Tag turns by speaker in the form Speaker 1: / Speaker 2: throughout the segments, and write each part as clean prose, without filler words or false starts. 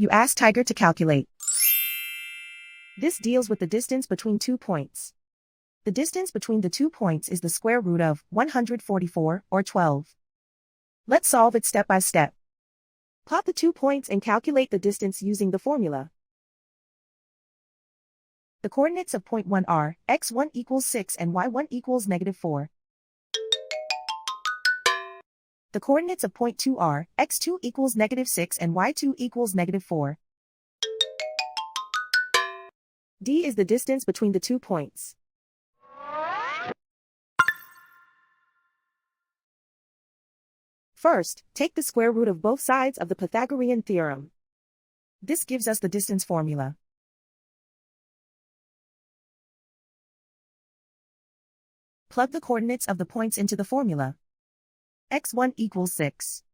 Speaker 1: You ask Tiger to calculate. This deals with the distance between 2 points. The distance between the 2 points is the square root of 144, or 12. Let's solve it step by step. Plot the 2 points and calculate the distance using the formula. The coordinates of point 1 are x1 equals 6 and y1 equals -4. The coordinates of point 2 are x2 equals -6 and y2 equals -4. D is the distance between the 2 points. First, take the square root of both sides of the Pythagorean theorem. This gives us the distance formula. Plug the coordinates of the points into the formula. x1 equals 6.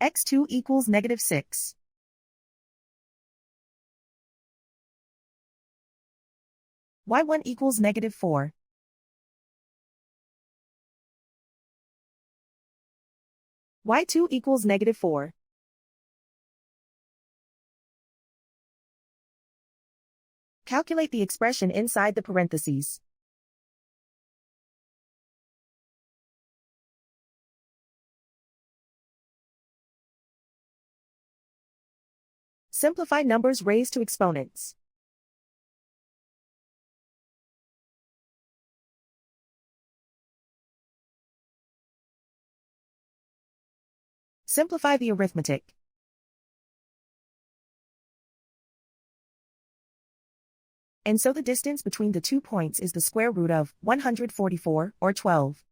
Speaker 1: x2 equals -6. y1 equals -4. y2 equals -4. Calculate the expression inside the parentheses. Simplify numbers raised to exponents. Simplify the arithmetic. And so the distance between the 2 points is the square root of 144, or 12.